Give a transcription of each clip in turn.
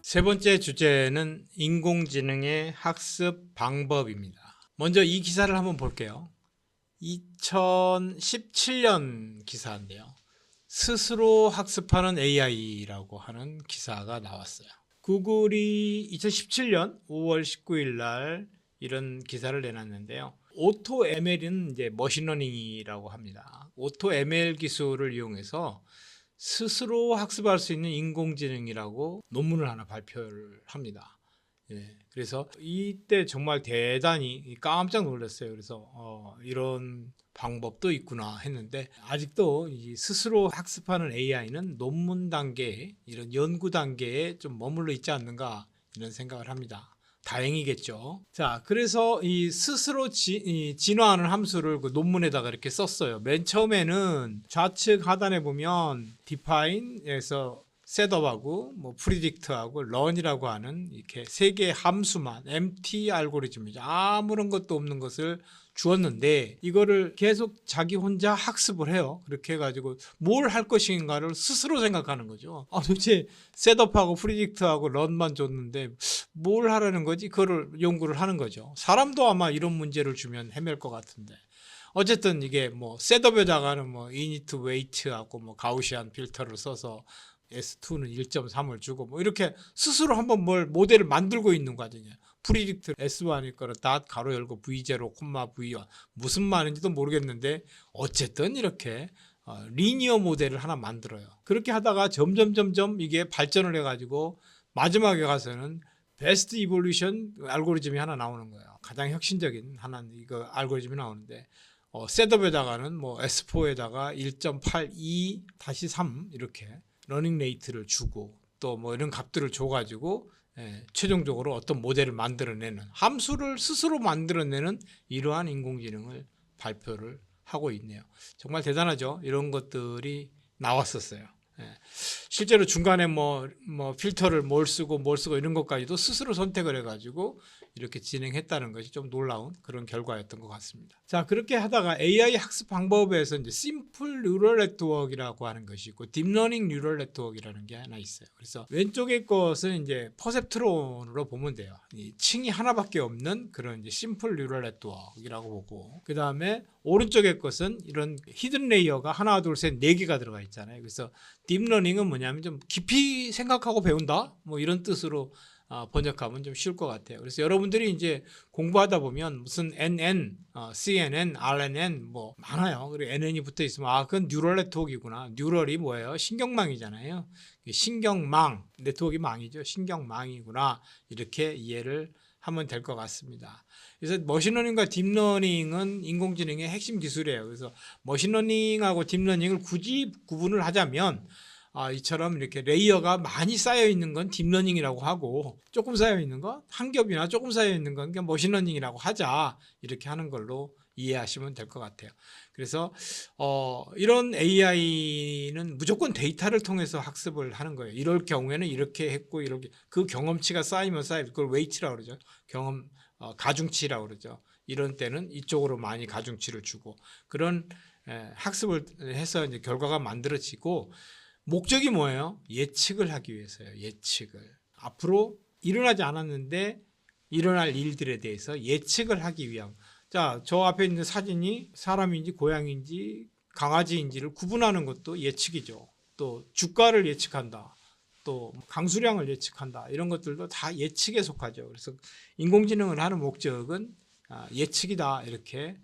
세 번째 주제는 인공지능의 학습 방법입니다. 먼저 이 기사를 한번 볼게요. 2017년 기사인데요. 스스로 학습하는 AI라고 하는 기사가 나왔어요. 구글이 2017년 5월 19일 날 이런 기사를 내놨는데요. 오토 ML은 이제 머신러닝이라고 합니다. 오토 ML 기술을 이용해서 스스로 학습할 수 있는 인공지능이라고 논문을 하나 발표를 합니다. 그래서 이때 정말 대단히 깜짝 놀랐어요. 그래서 이런 방법도 있구나 했는데, 아직도 이 스스로 학습하는 AI는 논문 단계, 이런 연구 단계에 좀 머물러 있지 않는가, 이런 생각을 합니다. 다행이겠죠. 자, 그래서 이 스스로 진화하는 함수를 그 논문에다가 이렇게 썼어요. 맨 처음에는 좌측 하단에 보면 define에서 셋업하고 뭐 predict하고 learn이라고 하는 이렇게 세 개의 함수만, empty 알고리즘이죠. 아무런 것도 없는 것을 주었는데, 이거를 계속 자기 혼자 학습을 해요. 그렇게 해가지고 뭘 할 것인가를 스스로 생각하는 거죠. 도대체 셋업하고 predict하고 learn만 줬는데 뭘 하라는 거지? 그거를 연구를 하는 거죠. 사람도 아마 이런 문제를 주면 헤맬 것 같은데. 어쨌든 이게 뭐 셋업에다가는 뭐 init weight하고 뭐 가우시안 필터를 써서 S2는 1.3을 주고 뭐 이렇게 스스로 한번 뭘 모델을 만들고 있는 과정이에요. 프리딕트 S1일 거를 닷 가로 열고 V0 콤마 V1 무슨 말인지도 모르겠는데, 어쨌든 이렇게 리니어 모델을 하나 만들어요. 그렇게 하다가 점점 이게 발전을 해가지고 마지막에 가서는 베스트 이볼루션 알고리즘이 하나 나오는 거예요. 가장 혁신적인 하나 이거 알고리즘이 나오는데, 셋업에다가는 뭐 S4에다가 1.82-3 이렇게 러닝 레이트를 주고 또 뭐 이런 값들을 줘가지고 최종적으로 어떤 모델을 만들어내는, 함수를 스스로 만들어내는 이러한 인공지능을 발표를 하고 있네요. 정말 대단하죠. 이런 것들이 나왔었어요. 실제로 중간에 뭐 필터를 뭘 쓰고 이런 것까지도 스스로 선택을 해가지고 이렇게 진행했다는 것이 좀 놀라운 그런 결과였던 것 같습니다. 자, 그렇게 하다가 AI 학습 방법에서 이제 심플 뉴럴 네트워크라고 하는 것이 있고 딥러닝 뉴럴 네트워크라는 게 하나 있어요. 그래서 왼쪽의 것은 이제 퍼셉트론으로 보면 돼요. 이 층이 하나밖에 없는 그런 이제 심플 뉴럴 네트워크라고 보고, 그 다음에 오른쪽의 것은 이런 히든 레이어가 하나, 둘, 셋, 네 개가 들어가 있잖아요. 그래서 딥러닝은 뭐냐면 좀 깊이 생각하고 배운다, 뭐 이런 뜻으로 번역하면 좀 쉬울 것 같아요. 그래서 여러분들이 이제 공부하다 보면 무슨 NN, CNN, RNN 뭐 많아요. 그리고 NN이 붙어 있으면 그건 뉴럴 네트워크이구나. 뉴럴이 뭐예요? 신경망이잖아요. 신경망, 네트워크가 망이죠. 신경망이구나. 이렇게 이해를 하면 될 것 같습니다. 그래서 머신러닝과 딥러닝은 인공지능의 핵심 기술이에요. 그래서 머신러닝하고 딥러닝을 굳이 구분을 하자면 이처럼 이렇게 레이어가 많이 쌓여 있는 건 딥러닝이라고 하고, 조금 쌓여 있는 거, 한 겹이나 조금 쌓여 있는 건 그냥 머신러닝이라고 하자, 이렇게 하는 걸로 이해하시면 될 것 같아요. 그래서 이런 AI는 무조건 데이터를 통해서 학습을 하는 거예요. 이럴 경우에는 이렇게 했고, 이렇게 그 경험치가 쌓이면 쌓이면 그걸 웨이트라고 그러죠. 경험 가중치라고 그러죠. 이런 때는 이쪽으로 많이 가중치를 주고, 그런 학습을 해서 이제 결과가 만들어지고, 목적이 뭐예요? 예측을 하기 위해서요. 예측을. 앞으로 일어나지 않았는데 일어날 일들에 대해서 예측을 하기 위함. 자, 저 앞에 있는 사진이 사람인지 고양이인지 강아지인지를 구분하는 것도 예측이죠. 또 주가를 예측한다, 또 강수량을 예측한다, 이런 것들도 다 예측에 속하죠. 그래서 인공지능을 하는 목적은 예측이다, 이렇게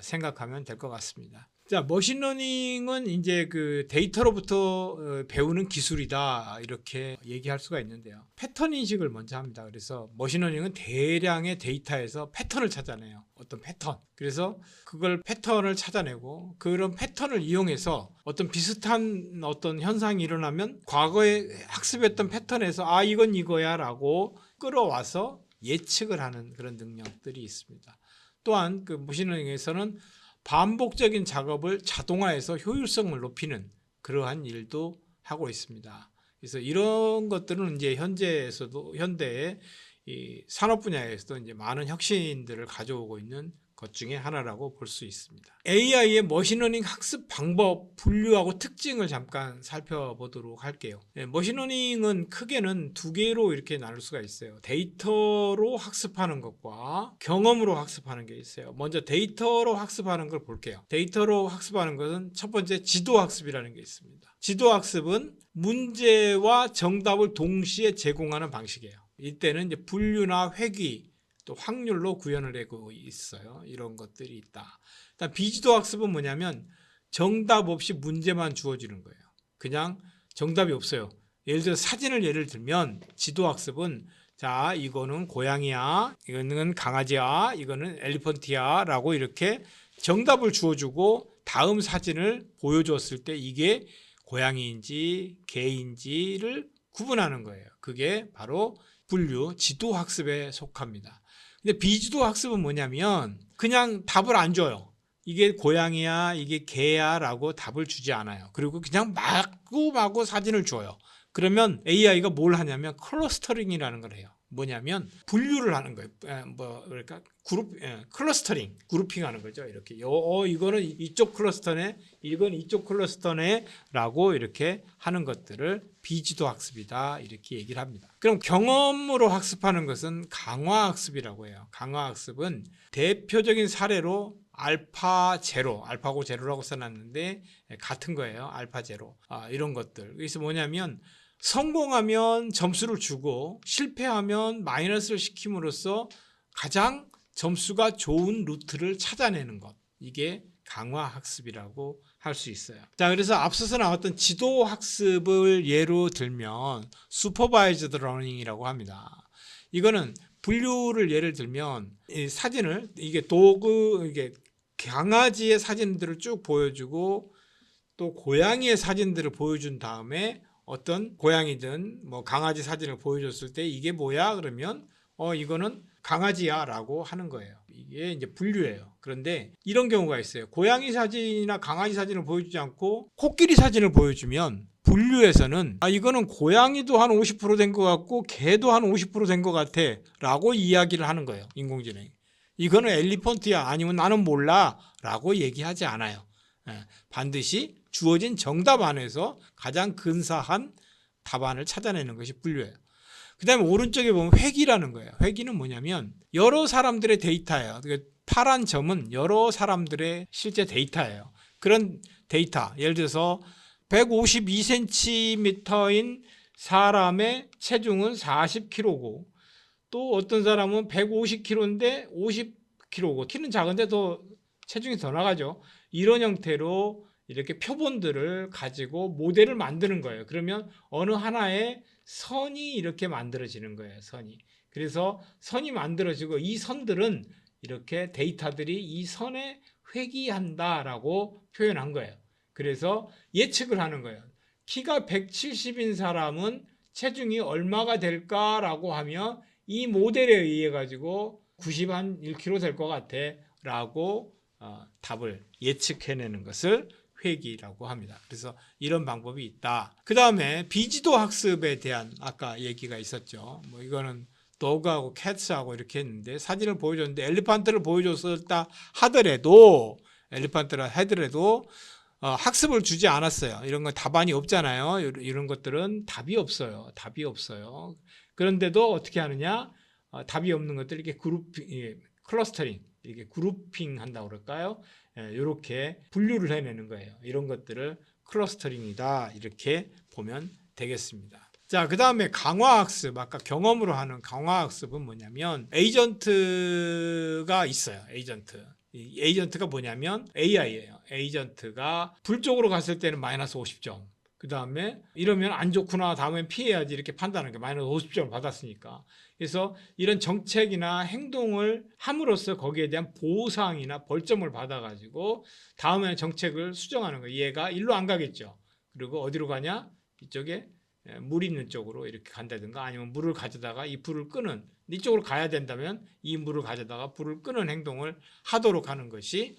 생각하면 될 것 같습니다. 자, 머신러닝은 이제 그 데이터로부터 배우는 기술이다, 이렇게 얘기할 수가 있는데요. 패턴 인식을 먼저 합니다. 그래서 머신러닝은 대량의 데이터에서 패턴을 찾아내요. 어떤 패턴. 그래서 그걸 패턴을 찾아내고, 그런 패턴을 이용해서 어떤 비슷한 어떤 현상이 일어나면 과거에 학습했던 패턴에서 이건 이거야 라고 끌어와서 예측을 하는 그런 능력들이 있습니다. 또한 그 머신러닝에서는 반복적인 작업을 자동화해서 효율성을 높이는 그러한 일도 하고 있습니다. 그래서 이런 것들은 이제 현재의 이 산업 분야에서도 이제 많은 혁신들을 가져오고 있는 것 중에 하나라고 볼 수 있습니다. AI의 머신러닝 학습 방법, 분류하고 특징을 잠깐 살펴보도록 할게요. 머신러닝은 크게는 두 개로 이렇게 나눌 수가 있어요. 데이터로 학습하는 것과 경험으로 학습하는 게 있어요. 먼저 데이터로 학습하는 걸 볼게요. 데이터로 학습하는 것은 첫 번째 지도학습이라는 게 있습니다. 지도학습은 문제와 정답을 동시에 제공하는 방식이에요. 이때는 이제 분류나 회귀, 또 확률로 구현을 내고 있어요. 이런 것들이 있다. 일단 비지도 학습은 뭐냐면 정답 없이 문제만 주어지는 거예요. 그냥 정답이 없어요. 예를 들어 사진을 예를 들면 지도 학습은 자, 이거는 고양이야, 이거는 강아지야, 이거는 엘리펀트야 라고 이렇게 정답을 주어주고 다음 사진을 보여줬을 때 이게 고양이인지 개인지를 구분하는 거예요. 그게 바로 분류, 지도 학습에 속합니다. 근데 비지도 학습은 뭐냐면 그냥 답을 안 줘요. 이게 고양이야, 이게 개야 라고 답을 주지 않아요. 그리고 그냥 마구 사진을 줘요. 그러면 AI가 뭘 하냐면 클러스터링이라는 걸 해요. 뭐냐면 분류를 하는 거예요. 그러니까 클러스터링, 그룹핑 하는 거죠. 이렇게 이거는 이쪽 클러스터네, 이건 이쪽 클러스터네 라고 이렇게 하는 것들을 비지도 학습이다 이렇게 얘기를 합니다. 그럼 경험으로 학습하는 것은 강화 학습이라고 해요. 강화 학습은 대표적인 사례로 알파 제로, 알파고 제로라고 써놨는데 같은 거예요. 알파 제로. 이런 것들. 그래서 뭐냐면 성공하면 점수를 주고 실패하면 마이너스를 시킴으로써 가장 점수가 좋은 루트를 찾아내는 것. 이게 강화 학습이라고 할 수 있어요. 자, 그래서 앞서서 나왔던 지도 학습을 예로 들면 슈퍼바이즈드 러닝이라고 합니다. 이거는 분류를 예를 들면 이 사진을 이게 강아지의 사진들을 쭉 보여주고 또 고양이의 사진들을 보여준 다음에 어떤 고양이든 뭐 강아지 사진을 보여줬을 때 이게 뭐야? 그러면 이거는 강아지야 라고 하는 거예요. 이게 이제 분류예요. 그런데 이런 경우가 있어요. 고양이 사진이나 강아지 사진을 보여주지 않고 코끼리 사진을 보여주면 분류에서는 이거는 고양이도 한 50% 된 것 같고 개도 한 50% 된 것 같아 라고 이야기를 하는 거예요. 인공지능이. 이거는 엘리펀트야 아니면 나는 몰라 라고 얘기하지 않아요. 반드시 주어진 정답 안에서 가장 근사한 답안을 찾아내는 것이 분류예요. 그 다음에 오른쪽에 보면 회귀라는 거예요. 회귀는 뭐냐면 여러 사람들의 데이터예요. 파란 점은 여러 사람들의 실제 데이터예요. 그런 데이터, 예를 들어서 152cm인 사람의 체중은 40kg고 또 어떤 사람은 150kg인데 50kg고 키는 작은데 더 체중이 더 나가죠. 이런 형태로 이렇게 표본들을 가지고 모델을 만드는 거예요. 그러면 어느 하나의 선이 이렇게 만들어지는 거예요. 선이. 그래서 선이 만들어지고 이 선들은 이렇게 데이터들이 이 선에 회귀한다라고 표현한 거예요. 그래서 예측을 하는 거예요. 키가 170인 사람은 체중이 얼마가 될까라고 하면 이 모델에 의해 가지고 91kg 될 것 같아 라고 답을 예측해내는 것을 회귀라고 합니다. 그래서 이런 방법이 있다. 그 다음에 비지도 학습에 대한 아까 얘기가 있었죠. 뭐 이거는 도그하고 캣하고 이렇게 했는데 사진을 보여줬는데 엘리펀트를 보여줬었다 하더라도 학습을 주지 않았어요. 이런 건 답안이 없잖아요. 이런 것들은 답이 없어요. 그런데도 어떻게 하느냐? 답이 없는 것들 이렇게 클러스터링, 이렇게 그룹핑 한다고 그럴까요? 이렇게 분류를 해내는 거예요. 이런 것들을 클러스터링이다 이렇게 보면 되겠습니다. 자, 그 다음에 강화학습, 아까 경험으로 하는 강화학습은 뭐냐면 에이전트가 있어요. 이 에이전트가 뭐냐면 AI예요. 에이전트가 불 쪽으로 갔을 때는 마이너스 50점. 그 다음에 이러면 안 좋구나, 다음엔 피해야지 이렇게 판단하는 게 마이너스 50점을 받았으니까. 그래서 이런 정책이나 행동을 함으로써 거기에 대한 보상이나 벌점을 받아가지고 다음에 정책을 수정하는 거예요. 얘가 일로 안 가겠죠. 그리고 어디로 가냐? 이쪽에 물 있는 쪽으로 이렇게 간다든가 아니면 물을 가져다가 이 불을 끄는, 이쪽으로 가야 된다면 이 물을 가져다가 불을 끄는 행동을 하도록 하는 것이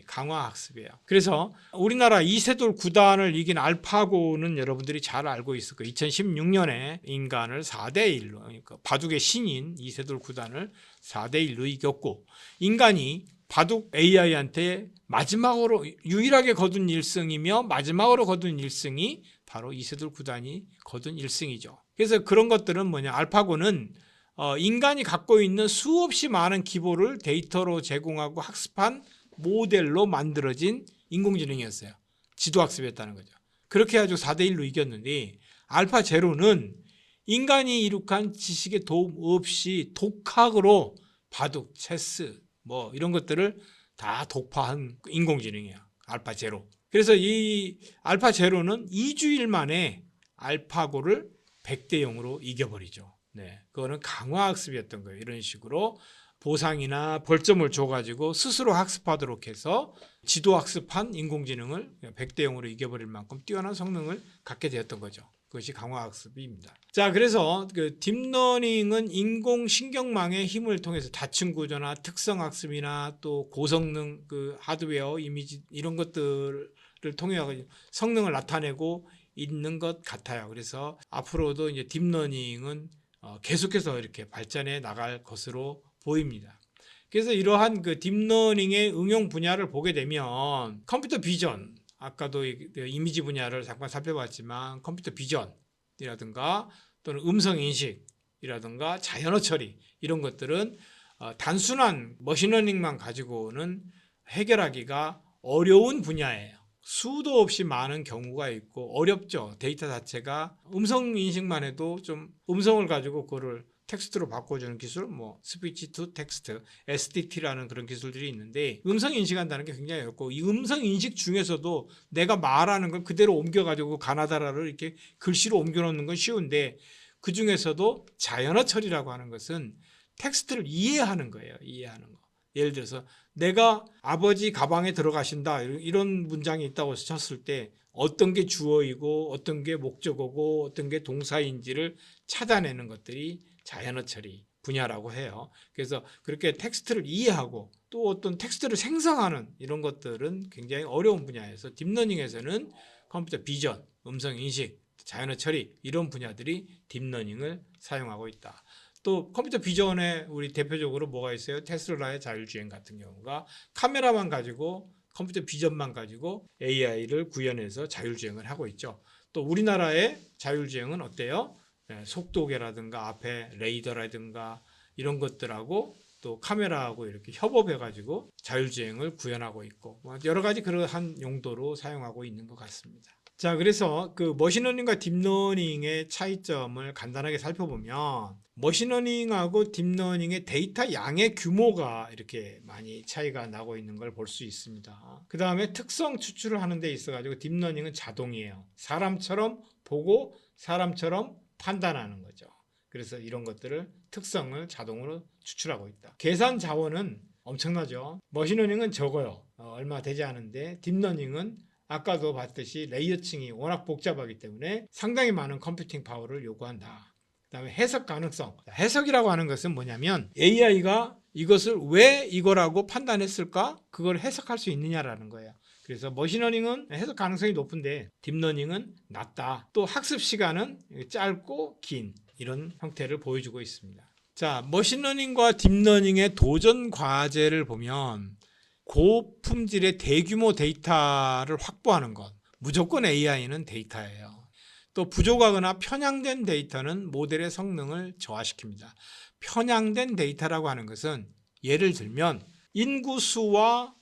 강화학습이에요. 그래서 우리나라 이세돌 9단을 이긴 알파고는 여러분들이 잘 알고 있을 거예요. 2016년에 인간을 4대1로, 그러니까 바둑의 신인 이세돌 9단을 4대1로 이겼고, 인간이 바둑 AI한테 마지막으로 유일하게 거둔 1승이며 마지막으로 거둔 1승이 바로 이세돌 구단이 거둔 1승이죠. 그래서 그런 것들은 뭐냐, 알파고는 인간이 갖고 있는 수없이 많은 기보를 데이터로 제공하고 학습한 모델로 만들어진 인공지능이었어요. 지도학습이었다는 거죠. 그렇게 해가지고 4대1로 이겼는데, 알파 제로는 인간이 이룩한 지식의 도움 없이 독학으로 바둑, 체스 뭐 이런 것들을 다 독파한 인공지능이에요. 알파 제로. 그래서 이 알파 제로는 2주일 만에 알파고를 100대 0으로 이겨버리죠. 네, 그거는 강화학습이었던 거예요. 이런 식으로 보상이나 벌점을 줘가지고 스스로 학습하도록 해서 지도학습한 인공지능을 100대 0으로 이겨버릴 만큼 뛰어난 성능을 갖게 되었던 거죠. 그것이 강화학습입니다. 자, 그래서 그 딥러닝은 인공신경망의 힘을 통해서 다층 구조나 특성학습이나 또 고성능 그 하드웨어, 이미지 이런 것들을 통해 성능을 나타내고 있는 것 같아요. 그래서 앞으로도 이제 딥러닝은 계속해서 이렇게 발전해 나갈 것으로 보입니다. 그래서 이러한 그 딥러닝의 응용 분야를 보게 되면 컴퓨터 비전, 아까도 이미지 분야를 잠깐 살펴봤지만 컴퓨터 비전이라든가 또는 음성 인식이라든가 자연어 처리 이런 것들은 단순한 머신러닝만 가지고는 해결하기가 어려운 분야예요. 수도 없이 많은 경우가 있고 어렵죠. 데이터 자체가 음성 인식만 해도 좀 음성을 가지고 그거를 텍스트로 바꿔주는 기술, 뭐 스피치 투 텍스트, SDT라는 그런 기술들이 있는데 음성 인식한다는 게 굉장히 어렵고 이 음성 인식 중에서도 내가 말하는 걸 그대로 옮겨가지고 가나다라를 이렇게 글씨로 옮겨놓는 건 쉬운데 그 중에서도 자연어 처리라고 하는 것은 텍스트를 이해하는 거예요. 이해하는 거. 예를 들어서 내가 아버지 가방에 들어가신다 이런 문장이 있다고 쳤을 때 어떤 게 주어이고 어떤 게 목적어고 어떤 게 동사인지를 찾아내는 것들이 자연어 처리 분야라고 해요. 그래서 그렇게 텍스트를 이해하고 또 어떤 텍스트를 생성하는 이런 것들은 굉장히 어려운 분야에서 딥러닝에서는 컴퓨터 비전, 음성 인식, 자연어 처리 이런 분야들이 딥러닝을 사용하고 있다. 또 컴퓨터 비전에 우리 대표적으로 뭐가 있어요? 테슬라의 자율주행 같은 경우가 카메라만 가지고 컴퓨터 비전만 가지고 AI를 구현해서 자율주행을 하고 있죠. 또 우리나라의 자율주행은 어때요? 속도계라든가 앞에 레이더라든가 이런 것들하고 또 카메라하고 이렇게 협업해가지고 자율주행을 구현하고 있고 여러 가지 그러한 용도로 사용하고 있는 것 같습니다. 자, 그래서 그 머신러닝과 딥러닝의 차이점을 간단하게 살펴보면 머신러닝하고 딥러닝의 데이터 양의 규모가 이렇게 많이 차이가 나고 있는 걸 볼 수 있습니다. 그 다음에 특성 추출을 하는 데 있어가지고 딥러닝은 자동이에요. 사람처럼 보고 사람처럼 판단하는 거죠. 그래서 이런 것들을 특성을 자동으로 추출하고 있다. 계산 자원은 엄청나죠. 머신러닝은 적어요. 얼마 되지 않은데 딥러닝은 아까도 봤듯이 레이어층이 워낙 복잡하기 때문에 상당히 많은 컴퓨팅 파워를 요구한다. 그 다음에 해석 가능성. 해석이라고 하는 것은 뭐냐면 AI가 이것을 왜 이거라고 판단했을까? 그걸 해석할 수 있느냐라는 거예요. 그래서 머신러닝은 해석 가능성이 높은데 딥러닝은 낮다. 또 학습 시간은 짧고 긴 이런 형태를 보여주고 있습니다. 자, 머신러닝과 딥러닝의 도전 과제를 보면 고품질의 대규모 데이터를 확보하는 것. 무조건 AI는 데이터예요. 또 부족하거나 편향된 데이터는 모델의 성능을 저하시킵니다. 편향된 데이터라고 하는 것은 예를 들면 인구수와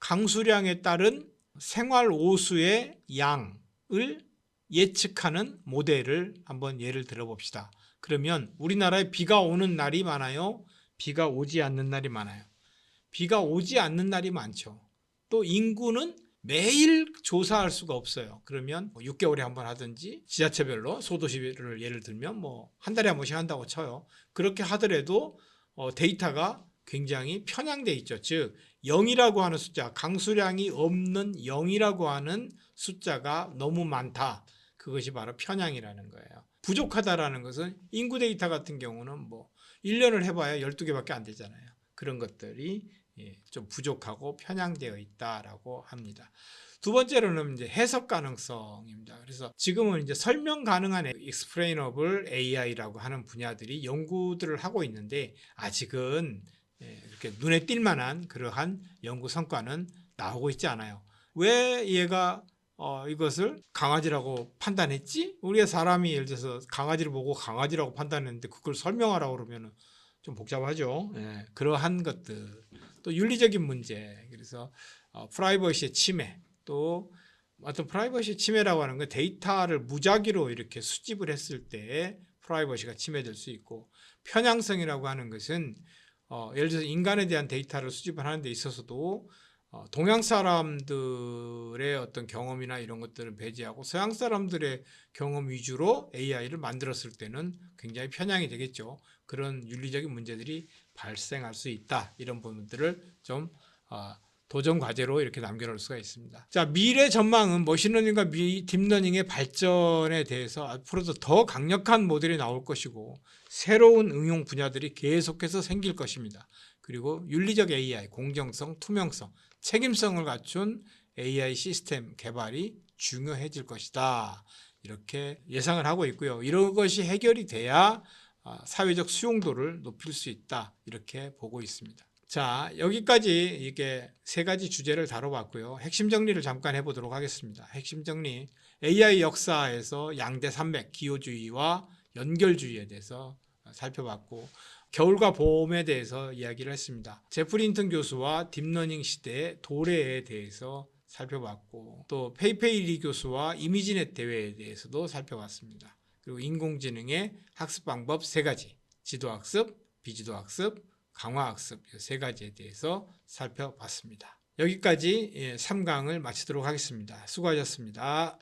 강수량에 따른 생활 오수의 양을 예측하는 모델을 한번 예를 들어봅시다. 그러면 우리나라에 비가 오는 날이 많아요? 비가 오지 않는 날이 많아요? 비가 오지 않는 날이 많죠. 또 인구는 매일 조사할 수가 없어요. 그러면 6개월에 한 번 하든지 지자체별로 소도시를 예를 들면 한 달에 한 번씩 한다고 쳐요. 그렇게 하더라도 데이터가 굉장히 편향돼 있죠. 즉 0이라고 하는 숫자, 강수량이 없는 0이라고 하는 숫자가 너무 많다. 그것이 바로 편향이라는 거예요. 부족하다라는 것은 인구 데이터 같은 경우는 1년을 해봐야 12개밖에 안 되잖아요. 그런 것들이 좀 부족하고 편향되어 있다라고 합니다. 두 번째로는 이제 해석 가능성입니다. 그래서 지금은 이제 설명 가능한 explainable AI라고 하는 분야들이 연구들을 하고 있는데 아직은 이렇게 눈에 띌 만한 그러한 연구 성과는 나오고 있지 않아요. 왜 얘가 이것을 강아지라고 판단했지? 우리가 사람이 예를 들어서 강아지를 보고 강아지라고 판단했는데 그걸 설명하라고 그러면 좀 복잡하죠. 그러한 것들, 또 윤리적인 문제, 그래서 프라이버시의 침해, 또 어떤 프라이버시 침해라고 하는 건 데이터를 무작위로 이렇게 수집을 했을 때 프라이버시가 침해될 수 있고, 편향성이라고 하는 것은 예를 들어서 인간에 대한 데이터를 수집을 하는 데 있어서도 동양 사람들의 어떤 경험이나 이런 것들을 배제하고 서양 사람들의 경험 위주로 AI를 만들었을 때는 굉장히 편향이 되겠죠. 그런 윤리적인 문제들이 발생할 수 있다. 이런 부분들을 좀 도전 과제로 이렇게 남겨놓을 수가 있습니다. 자, 미래 전망은 머신러닝과 딥러닝의 발전에 대해서 앞으로도 더 강력한 모델이 나올 것이고 새로운 응용 분야들이 계속해서 생길 것입니다. 그리고 윤리적 AI, 공정성, 투명성, 책임성을 갖춘 AI 시스템 개발이 중요해질 것이다. 이렇게 예상을 하고 있고요. 이런 것이 해결이 돼야 사회적 수용도를 높일 수 있다. 이렇게 보고 있습니다. 자, 여기까지 이게 세 가지 주제를 다뤄봤고요. 핵심 정리를 잠깐 해보도록 하겠습니다. 핵심 정리, AI 역사에서 양대 산맥, 기호주의와 연결주의에 대해서 살펴봤고, 겨울과 봄에 대해서 이야기를 했습니다. 제프리 힌턴 교수와 딥러닝 시대의 도래에 대해서 살펴봤고, 또 페이페이 교수와 이미지넷 대회에 대해서도 살펴봤습니다. 그리고 인공지능의 학습 방법 세 가지, 지도학습, 비지도학습, 강화학습 세 가지에 대해서 살펴봤습니다. 여기까지 3강을 마치도록 하겠습니다. 수고하셨습니다.